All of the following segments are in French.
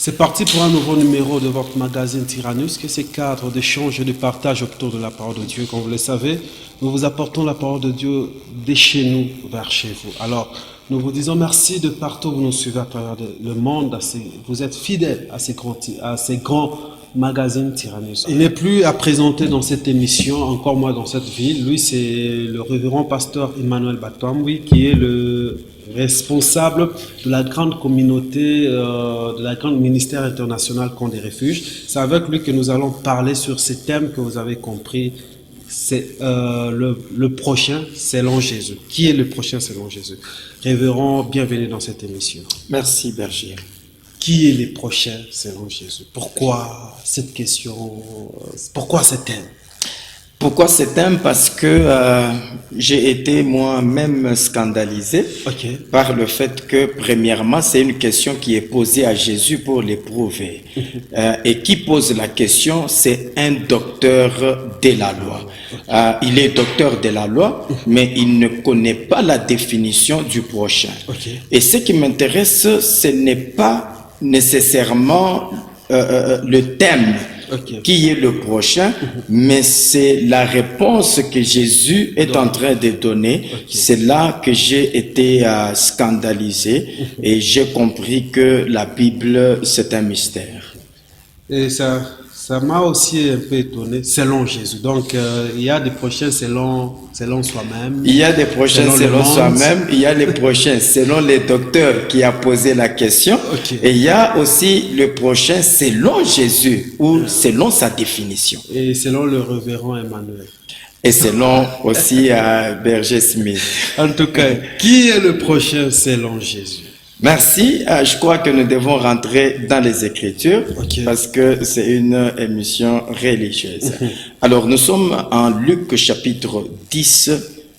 C'est parti pour un nouveau numéro de votre magazine Tyrannus, qui est ce cadre d'échange et de partage autour de la parole de Dieu. Comme vous le savez, nous vous apportons la parole de Dieu de chez nous vers chez vous. Alors, nous vous disons merci de partout où vous nous suivez à travers le monde. Vous êtes fidèles à ces grands magazines Tyrannus. Il n'est plus à présenter dans cette émission, encore moins dans cette ville. Lui, c'est le révérend pasteur Emmanuel Batouamboui, qui est le responsable de la grande communauté, de la grande ministère international Camp des Refuges. C'est avec lui que nous allons parler sur ces thèmes que vous avez compris. C'est le prochain selon Jésus. Qui est le prochain selon Jésus? Révérend, bienvenue dans cette émission. Merci Berger. Qui est le prochain selon Jésus? Pourquoi cette question? Pourquoi ce thème? Pourquoi ce thème? Parce que j'ai été moi-même scandalisé par le fait que, premièrement, c'est une question qui est posée à Jésus pour l'éprouver. Et qui pose la question, c'est un docteur de la loi. Il est docteur de la loi, mais il ne connaît pas la définition du prochain. Et ce qui m'intéresse, ce n'est pas nécessairement le thème. Qui est le prochain, mais c'est la réponse que Jésus est en train de donner. C'est là que j'ai été scandalisé et j'ai compris que la Bible, c'est un mystère. Et ça m'a aussi un peu étonné, selon Jésus. Donc, il y a des prochains selon soi-même. Il y a des prochains selon soi-même, il y a les prochains selon les docteurs qui a posé la question. Et il y a aussi le prochain selon Jésus ou selon sa définition. Et selon le révérend Emmanuel. Et selon aussi Berger Smith. En tout cas, qui est le prochain selon Jésus? Merci. Je crois que nous devons rentrer dans les Écritures parce que c'est une émission religieuse. Alors, nous sommes en Luc chapitre 10,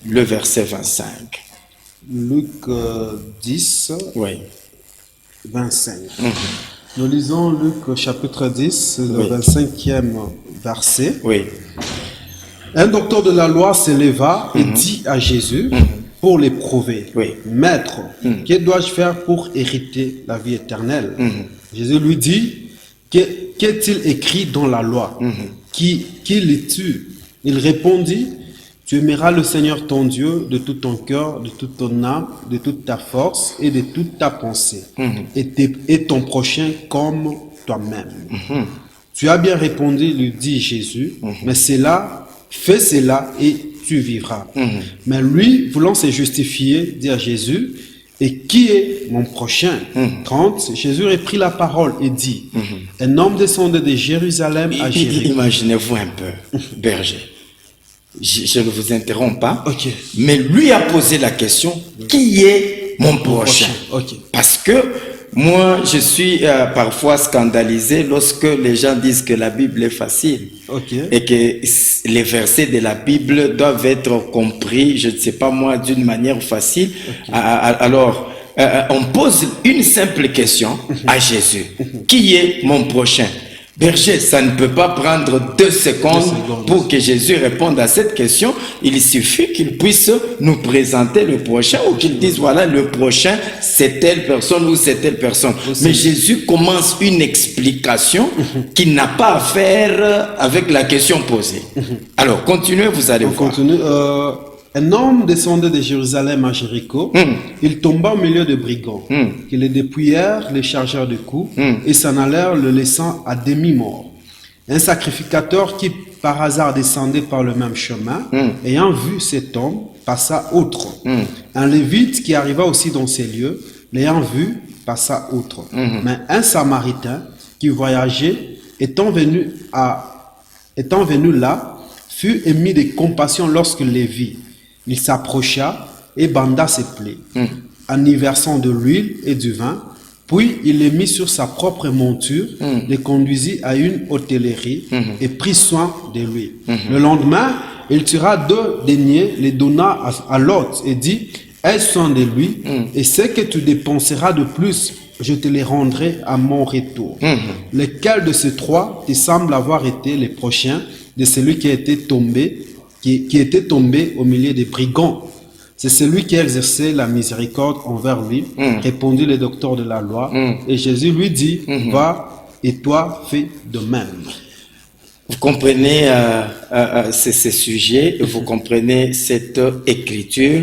le verset 25. Luc 10, oui. 25. Nous lisons Luc chapitre 10, le 25e verset. Oui. Un docteur de la loi se leva et dit à Jésus, pour l'éprouver, Maître, que dois-je faire pour hériter la vie éternelle? Jésus lui dit, qu'est-il écrit dans la loi? Qui lis-tu? Il répondit, tu aimeras le Seigneur ton Dieu de tout ton cœur, de toute ton âme, de toute ta force et de toute ta pensée, et ton prochain comme toi-même. Tu as bien répondu, lui dit Jésus, mais fais cela et tu vivras. Mais lui, voulant se justifier, dit à Jésus, et qui est mon prochain? 30, Jésus reprit la parole et dit, un homme descendait de Jérusalem à Jéricho. Imaginez-vous un peu, Berger. Je ne vous interromps pas, mais lui a posé la question, qui est mon prochain? Parce que moi, je suis parfois scandalisé lorsque les gens disent que la Bible est facile et que les versets de la Bible doivent être compris, je ne sais pas moi, d'une manière facile. Alors, on pose une simple question à Jésus. Qui est mon prochain? Berger, ça ne peut pas prendre 2 secondes pour que Jésus réponde à cette question. Il suffit qu'il puisse nous présenter le prochain ou qu'il dise, voilà, le prochain, c'est telle personne ou c'est telle personne. Mais Jésus commence une explication qui n'a pas à faire avec la question posée. Alors, continuez, vous allez voir. Un homme descendait de Jérusalem à Jéricho. Il tomba au milieu de brigands qui le dépouillèrent, les chargèrent de coups et s'en allèrent le laissant à demi-mort. Un sacrificateur qui par hasard descendait par le même chemin, ayant vu cet homme, passa outre. Un lévite qui arriva aussi dans ces lieux, l'ayant vu, passa outre. Mais un samaritain qui voyageait, étant venu là, fut ému de compassion lorsqu'il les vit. Il s'approcha et banda ses plaies, en y versant de l'huile et du vin, puis il les mit sur sa propre monture, les conduisit à une hôtellerie et prit soin de lui. Le lendemain, il tira 2 deniers, les donna à l'hôte et dit, aie soin de lui, et ce que tu dépenseras de plus, je te les rendrai à mon retour. Lequel de ces 3 te semble avoir été le prochain de celui qui était tombé au milieu des brigands? c'est celui qui a exercé la miséricorde envers lui, répondit le docteur de la loi. Et Jésus lui dit, va et toi fais de même. Vous comprenez ces sujets, vous comprenez cette écriture.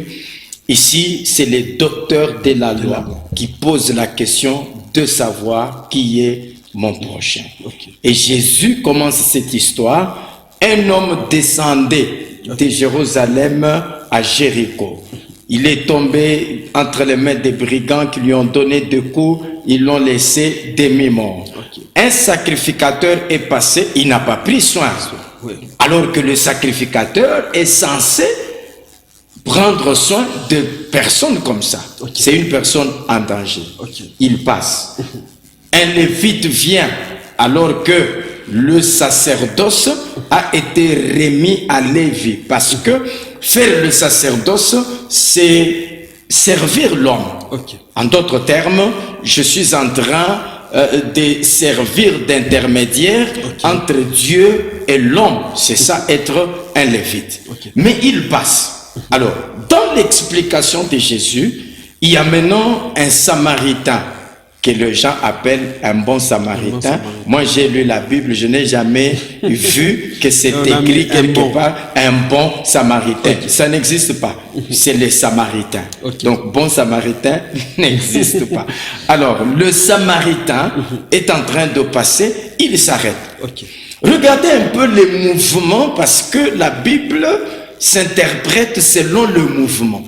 Ici, c'est les docteurs de la loi qui posent la question de savoir qui est mon prochain. Et Jésus commence cette histoire. Un homme descendait de Jérusalem à Jéricho. Il est tombé entre les mains des brigands qui lui ont donné des coups, ils l'ont laissé demi-mort. Un sacrificateur est passé, il n'a pas pris soin. Alors que le sacrificateur est censé prendre soin de personnes comme ça. C'est une personne en danger. Il passe. Un lévite vient alors que le sacerdoce a été remis à Lévi. Parce que faire le sacerdoce, c'est servir l'homme. En d'autres termes, je suis en train de servir d'intermédiaire entre Dieu et l'homme. C'est ça, être un lévite. Mais il passe. Alors, dans l'explication de Jésus, il y a maintenant un samaritain que les gens appellent un bon samaritain. Moi, j'ai lu la Bible, je n'ai jamais vu que c'est écrit quelque part un bon samaritain. Ça n'existe pas. C'est les samaritains. Donc, bon samaritain n'existe pas. Alors, le samaritain est en train de passer, il s'arrête. Regardez un peu les mouvements parce que la Bible s'interprète selon le mouvement.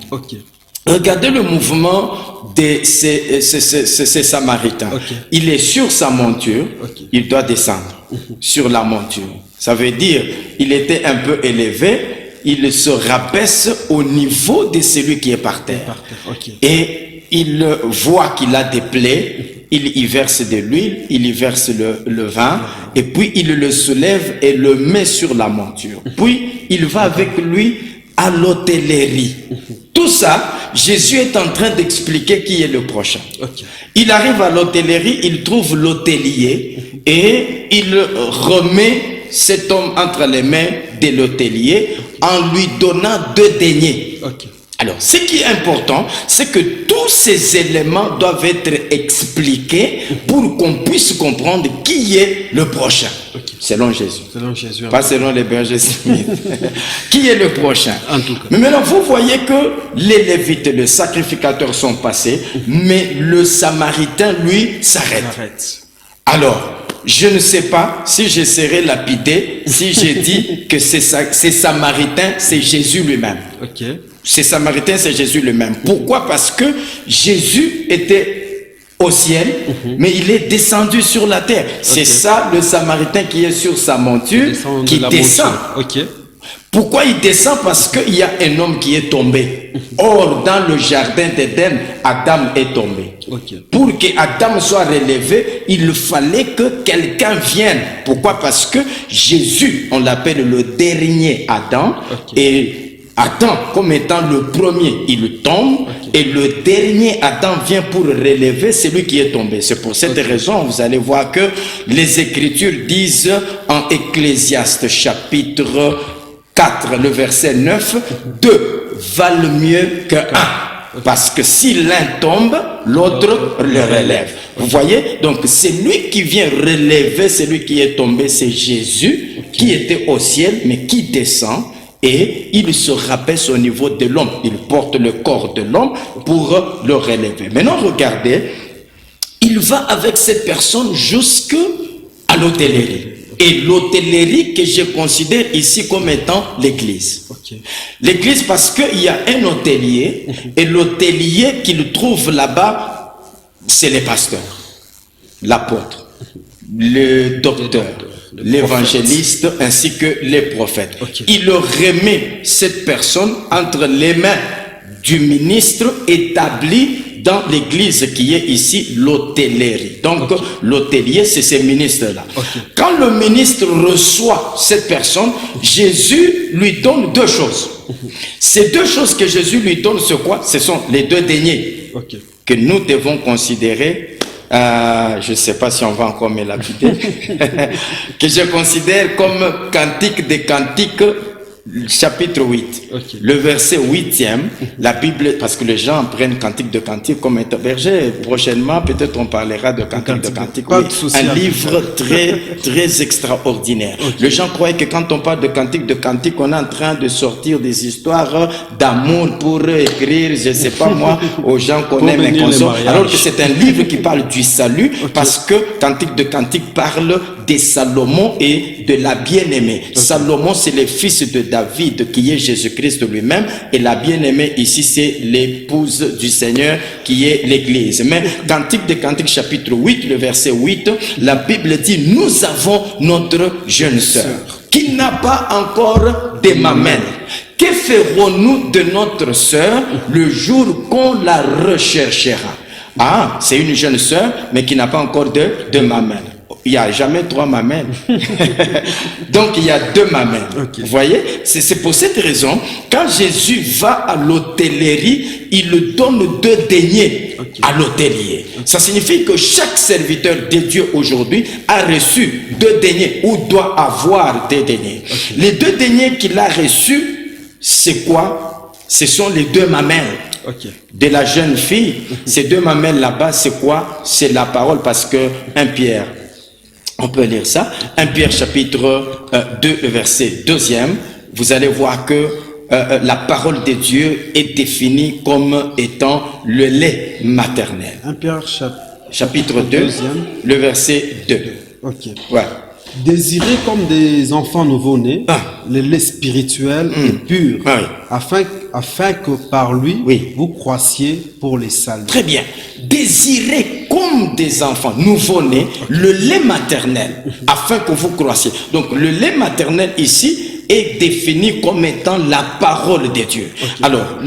Regardez le mouvement de ces samaritains. Il est sur sa monture, il doit descendre sur la monture. Ça veut dire, il était un peu élevé, il se rabaisse au niveau de celui qui est par terre. Et il voit qu'il a des plaies, il y verse de l'huile, il y verse le vin, et puis il le soulève et le met sur la monture. Puis il va avec lui à l'hôtellerie. Tout ça, Jésus est en train d'expliquer qui est le prochain. Il arrive à l'hôtellerie, il trouve l'hôtelier et il remet cet homme entre les mains de l'hôtelier en lui donnant 2 deniers. Alors, ce qui est important, c'est que tous ces éléments doivent être expliqués pour qu'on puisse comprendre qui est le prochain. Selon Jésus. Pas selon les bergers Smith. Qui est le prochain? En tout cas. Mais maintenant, vous voyez que les Lévites et les sacrificateurs sont passés, mais le Samaritain, lui, s'arrête. Alors, je ne sais pas si je serai lapidé si j'ai dit que ces Samaritains, c'est Jésus lui-même. Ces Samaritains, c'est Jésus lui-même. Pourquoi? Parce que Jésus était au ciel, mais il est descendu sur la terre. C'est ça le Samaritain qui est sur sa monture, qui descend. Pourquoi il descend? Parce qu'il y a un homme qui est tombé. Or, dans le jardin d'Éden, Adam est tombé. Pour que Adam soit relevé, il fallait que quelqu'un vienne. Pourquoi? Parce que Jésus, on l'appelle le dernier Adam, et Adam, comme étant le premier, il tombe, et le dernier Adam vient pour relever celui qui est tombé. C'est pour cette raison, vous allez voir que les Écritures disent en Ecclésiaste chapitre 4, le verset 9, 2 valent mieux que 1. Parce que si l'un tombe, l'autre le relève. Vous voyez? Donc c'est lui qui vient relever celui qui est tombé, c'est Jésus, qui était au ciel, mais qui descend. Et il se rabaisse au niveau de l'homme. Il porte le corps de l'homme pour le relever. Maintenant, regardez, il va avec cette personne jusqu'à l'hôtellerie. Et l'hôtellerie que je considère ici comme étant l'église. L'église parce qu'il y a un hôtelier, et l'hôtelier qu'il trouve là-bas, c'est les pasteurs, l'apôtre, le docteur, l'évangéliste ainsi que les prophètes. Il remet cette personne entre les mains du ministre établi dans l'église qui est ici l'hôtellerie. Donc l'hôtelier, c'est ces ministres-là. Quand le ministre reçoit cette personne, Jésus lui donne 2 choses. Ces 2 choses que Jésus lui donne, c'est quoi? Ce sont les 2 deniers que nous devons considérer. Je ne sais pas si on va encore me lapider, que je considère comme cantique des cantiques chapitre 8, le verset 8e, la Bible, parce que les gens prennent Cantique de Cantique comme étant berger. Prochainement, peut-être on parlera de Cantique de Cantique. Oui, un livre très, très extraordinaire. Les gens croient que quand on parle de Cantique, on est en train de sortir des histoires d'amour pour écrire, je ne sais pas moi, aux gens qu'on aime et qu'on sort. Alors que c'est un livre qui parle du salut, parce que Cantique de Cantique parle de Salomon et de la bien-aimée. Salomon, c'est le fils de David, qui est Jésus-Christ lui-même, et la bien-aimée ici, c'est l'épouse du Seigneur, qui est l'Église. Mais Cantique de Cantique, chapitre 8, le verset 8, la Bible dit, nous avons notre jeune sœur, qui n'a pas encore de mamelle. Que ferons-nous de notre sœur le jour qu'on la recherchera? Ah, c'est une jeune sœur, mais qui n'a pas encore de mamelle. Il n'y a jamais 3 mamelles. Donc, il y a 2 mamelles. Vous voyez? C'est pour cette raison, quand Jésus va à l'hôtellerie, il donne 2 deniers à l'hôtelier. Ça signifie que chaque serviteur de Dieu aujourd'hui a reçu 2 deniers ou doit avoir 2 deniers. Les 2 deniers qu'il a reçus, c'est quoi? Ce sont les 2 mamelles. De la jeune fille. Ces 2 mamelles là-bas, c'est quoi? C'est la parole, parce que 1 Pierre, on peut lire ça, 1 Pierre chapitre 2, le verset 2e, vous allez voir que la parole de Dieu est définie comme étant le lait maternel. 1 Pierre chapitre 2, le verset 2. Ouais. Désirez comme des enfants nouveau-nés, le lait spirituel et pur, afin que par lui, vous croissiez pour les saluts. Très bien. Désirez comme des enfants nouveau-nés le lait maternel, afin que vous croissiez. Donc le lait maternel ici est défini comme étant la parole de Dieu. Alors,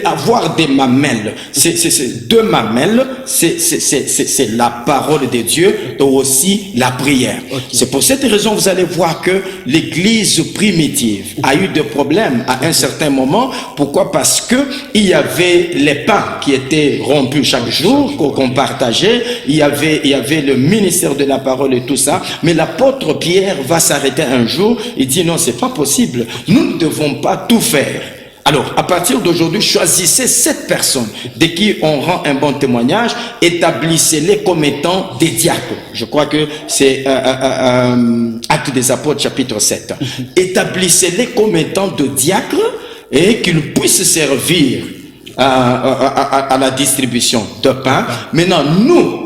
avoir des mamelles, c'est 2 mamelles, c'est la parole de Dieu et aussi la prière. C'est pour cette raison, vous allez voir que l'église primitive a eu des problèmes à un certain moment. Pourquoi? Parce que il y avait les pains qui étaient rompus chaque jour, qu'on partageait. Il y avait le ministère de la parole et tout ça. Mais l'apôtre Pierre va s'arrêter un jour. Il dit non, c'est pas possible. Nous ne devons pas tout faire. Alors, à partir d'aujourd'hui, choisissez 7 personnes de qui on rend un bon témoignage, établissez-les comme étant des diacres. Je crois que c'est Actes des Apôtres, chapitre 7. Établissez-les comme étant de diacres et qu'ils puissent servir à la distribution de pain. Maintenant,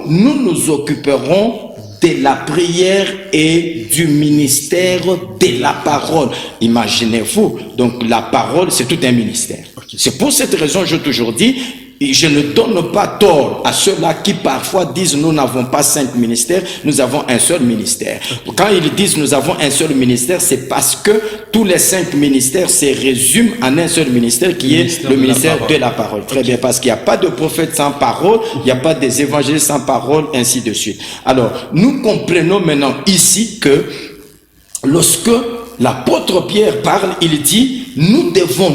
nous occuperons de la prière et du ministère de la parole. Imaginez-vous, donc la parole, c'est tout un ministère. C'est pour cette raison, je toujours dit, je ne donne pas tort à ceux-là qui parfois disent nous n'avons pas 5 ministères, nous avons un seul ministère. Quand ils disent nous avons un seul ministère, c'est parce que tous les 5 ministères se résument en un seul ministère qui est le ministère de la parole. Très bien, parce qu'il n'y a pas de prophète sans parole, il n'y a pas des évangélistes sans parole, ainsi de suite. Alors, nous comprenons maintenant ici que lorsque l'apôtre Pierre parle, il dit nous devons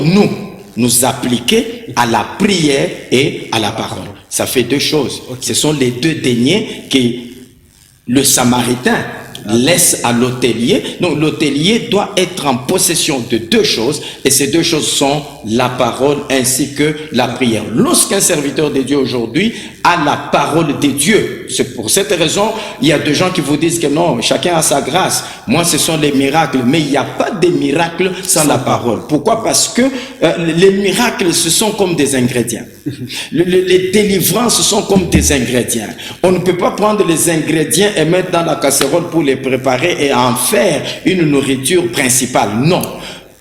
nous appliquer à la prière et à la parole. Ça fait 2 choses. Ce sont les 2 deniers que le Samaritain laisse à l'hôtelier. Donc l'hôtelier doit être en possession de 2 choses, et ces 2 choses sont la parole ainsi que la prière. Lorsqu'un serviteur de Dieu aujourd'hui a la parole de Dieu, c'est pour cette raison, il y a des gens qui vous disent que non, chacun a sa grâce. Moi, ce sont les miracles, mais il n'y a pas de miracles sans la parole. Pourquoi? Parce que les miracles, ce sont comme des ingrédients. Les délivrances sont comme des ingrédients. On ne peut pas prendre les ingrédients et mettre dans la casserole pour les préparer et en faire une nourriture principale. Non.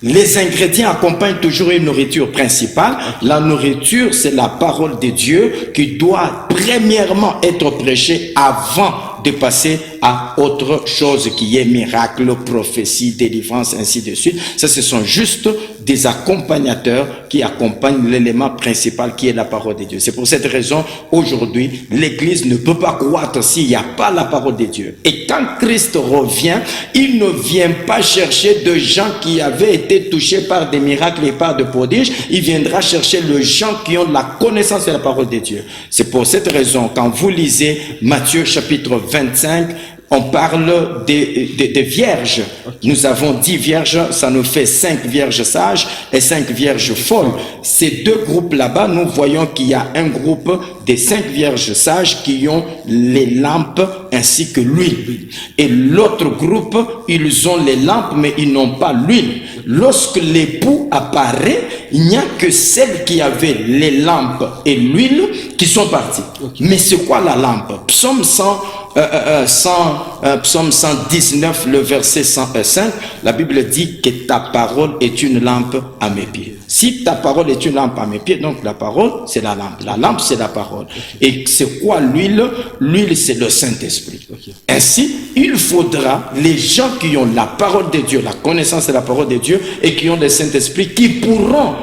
Les ingrédients accompagnent toujours une nourriture principale. La nourriture, c'est la parole de Dieu qui doit premièrement être prêchée avant de passer à autre chose qui est miracle, prophétie, délivrance, ainsi de suite. Ça, ce sont juste des accompagnateurs qui accompagnent l'élément principal qui est la parole de Dieu. C'est pour cette raison, aujourd'hui, l'Église ne peut pas croître s'il n'y a pas la parole de Dieu. Et quand Christ revient, il ne vient pas chercher de gens qui avaient été touchés par des miracles et par des prodiges. Il viendra chercher les gens qui ont la connaissance de la parole de Dieu. C'est pour cette raison, quand vous lisez Matthieu chapitre 25, on parle des vierges. Nous avons 10 vierges, ça nous fait 5 vierges sages et 5 vierges folles. Ces deux groupes là-bas, nous voyons qu'il y a un groupe des 5 vierges sages qui ont les lampes ainsi que l'huile. Et l'autre groupe, ils ont les lampes mais ils n'ont pas l'huile. Lorsque l'époux apparaît, il n'y a que celles qui avaient les lampes et l'huile qui sont parties. Mais c'est quoi la lampe? Psaume 119, le verset 105, la Bible dit que ta parole est une lampe à mes pieds. Si ta parole est une lampe à mes pieds, donc la parole, c'est la lampe. La lampe, c'est la parole. Et c'est quoi l'huile? L'huile, c'est le Saint-Esprit. Ainsi, il faudra, les gens qui ont la parole de Dieu, la connaissance de la parole de Dieu, et qui ont le Saint-Esprit, qui pourront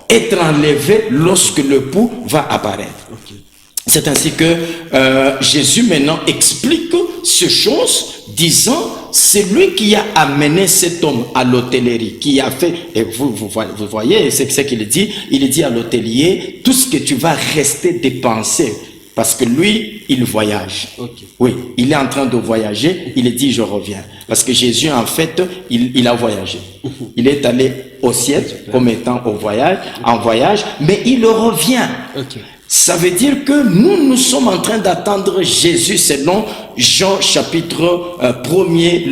être enlevés lorsque le pou va apparaître. C'est ainsi que Jésus maintenant explique ces choses, disant, c'est lui qui a amené cet homme à l'hôtellerie, qui a fait, et vous voyez, c'est ce qu'il dit, il dit à l'hôtelier, tout ce que tu vas rester dépenser, parce que lui, il voyage. Oui, il est en train de voyager, il dit, je reviens. Parce que Jésus, en fait, il a voyagé. Il est allé au ciel, comme étant en voyage, mais il revient. Ça veut dire que nous sommes en train d'attendre Jésus selon Jean chapitre 1er,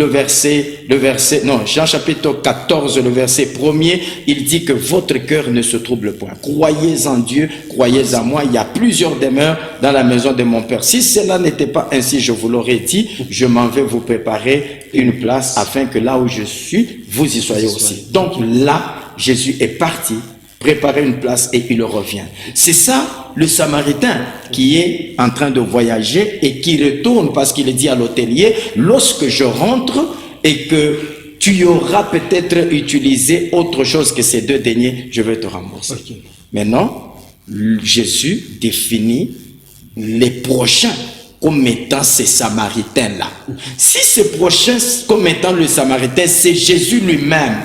Jean chapitre 14, le verset 1er, il dit que votre cœur ne se trouble point. Croyez en Dieu, croyez en moi, il y a plusieurs demeures dans la maison de mon Père. Si cela n'était pas ainsi, je vous l'aurais dit, je m'en vais vous préparer une place afin que là où je suis, vous y soyez aussi. Donc là, Jésus est parti préparer une place et il revient. C'est ça le Samaritain qui est en train de voyager et qui retourne parce qu'il dit à l'hôtelier, lorsque je rentre et que tu auras peut-être utilisé autre chose que ces 2 deniers, je vais te rembourser. Maintenant, Jésus définit les prochains comme étant ces Samaritains-là. Si ces prochains comme étant le Samaritain, c'est Jésus lui-même.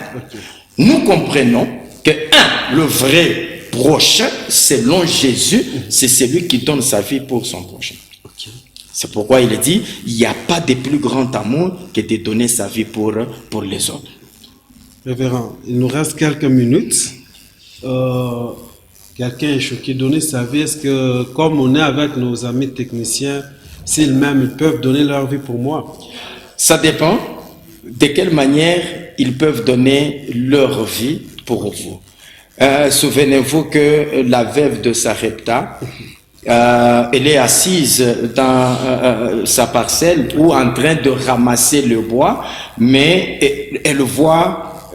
Nous comprenons que le vrai prochain, selon Jésus, c'est celui qui donne sa vie pour son prochain. C'est pourquoi il dit, il n'y a pas de plus grand amour que de donner sa vie pour les autres. Révérend, il nous reste quelques minutes. Quelqu'un est choqué, donner sa vie. Est-ce que, comme on est avec nos amis techniciens, s'ils m'aiment, ils peuvent donner leur vie pour moi? Ça dépend de quelle manière ils peuvent donner leur vie pour vous. Souvenez-vous que la veuve de Sarepta, elle est assise dans sa parcelle ou en train de ramasser le bois, mais elle voit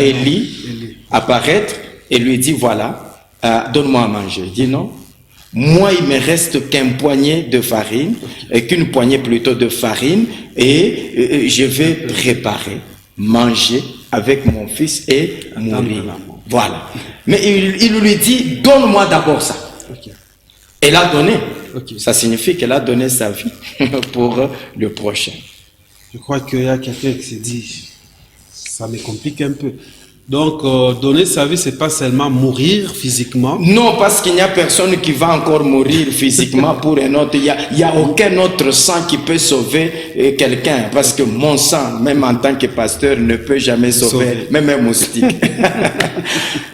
Élie apparaître et lui dit, voilà, donne-moi à manger. Il dit non. Moi, il me reste qu'un poignet de farine, qu'une poignée plutôt de farine, et je vais préparer, manger avec mon fils et mourir. Voilà. Mais il lui dit, donne-moi d'abord ça. Elle a donné. Ça signifie qu'elle a donné sa vie pour le prochain. Je crois qu'il y a quelqu'un qui s'est dit, ça me complique un peu. Donc, donner sa vie, c'est pas seulement mourir physiquement. Non, parce qu'il n'y a personne qui va encore mourir physiquement pour un autre. Il n'y a aucun autre sang qui peut sauver quelqu'un. Parce que mon sang, même en tant que pasteur, ne peut jamais sauver, même un moustique.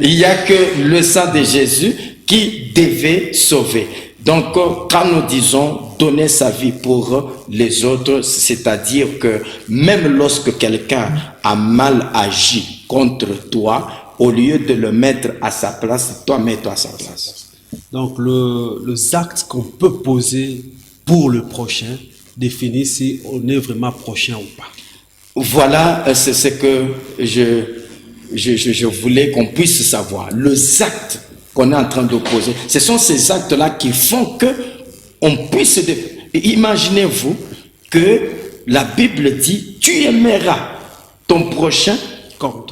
Il n'y a que le sang de Jésus qui devait sauver. Donc, quand nous disons donner sa vie pour les autres, c'est-à-dire que même lorsque quelqu'un a mal agi contre toi, au lieu de le mettre à sa place, toi mets-toi à sa place. Donc, les actes qu'on peut poser pour le prochain définit si on est vraiment prochain ou pas. Voilà, c'est ce que je voulais qu'on puisse savoir. Les actes qu'on est en train de poser, ce sont ces actes-là qui font que on puisse... Imaginez-vous que la Bible dit, tu aimeras ton prochain comme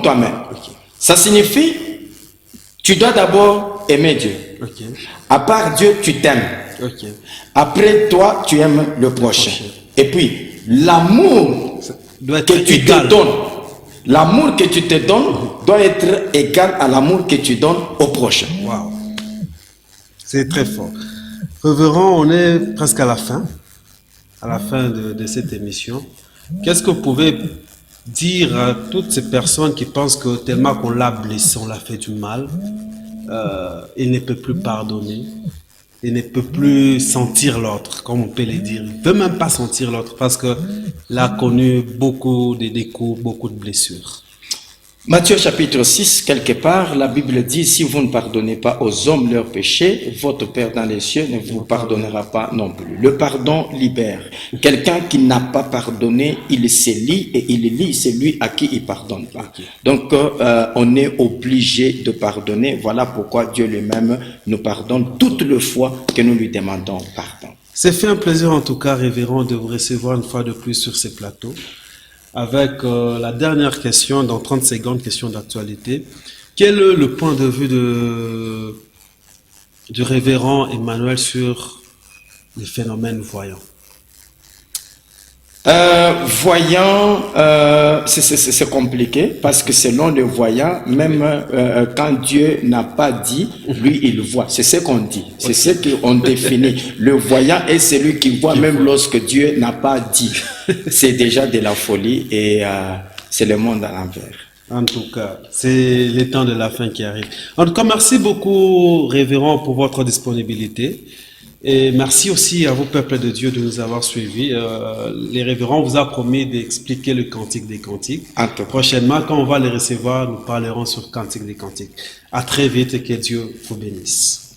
toi-même. Ça signifie, tu dois d'abord aimer Dieu. À part Dieu, tu t'aimes. Après toi, tu aimes le prochain. Et puis, l'amour que tu te donnes, l'amour que tu te donnes doit être égal à l'amour que tu donnes au prochain. Wow. C'est très fort. Révérend, on est presque à la fin. à la fin de cette émission. Qu'est-ce que vous pouvez dire à toutes ces personnes qui pensent que tellement qu'on l'a blessé, on l'a fait du mal, il ne peut plus pardonner, il ne peut plus sentir l'autre, comme on peut le dire. Il ne peut même pas sentir l'autre parce qu'il a connu beaucoup de découps, beaucoup de blessures. Matthieu chapitre 6, quelque part, la Bible dit, si vous ne pardonnez pas aux hommes leurs péchés, votre Père dans les cieux ne vous pardonnera pas non plus. Le pardon libère. Quelqu'un qui n'a pas pardonné, il se lie et il lie celui à qui il pardonne pas. Donc, on est obligé de pardonner. Voilà pourquoi Dieu lui-même nous pardonne toutes les fois que nous lui demandons pardon. C'est fait un plaisir en tout cas, révérend, de vous recevoir une fois de plus sur ces plateaux. Avec la dernière question, dans 30 secondes, question d'actualité. Quel est le point de vue du révérend Emmanuel sur les phénomènes voyants? Voyant, c'est compliqué parce que selon le voyant, même quand Dieu n'a pas dit, lui il voit. C'est ce qu'on dit, c'est ce qu'on définit. Le voyant est celui qui voit même lorsque Dieu n'a pas dit. C'est déjà de la folie et c'est le monde à l'envers. En tout cas, c'est les temps de la fin qui arrivent. En tout cas, merci beaucoup, révérend, pour votre disponibilité. Et merci aussi à vous, peuple de Dieu, de nous avoir suivis. Les révérends vous a promis d'expliquer le Cantique des Cantiques. Prochainement, quand on va les recevoir, nous parlerons sur Cantique des Cantiques. À très vite et que Dieu vous bénisse.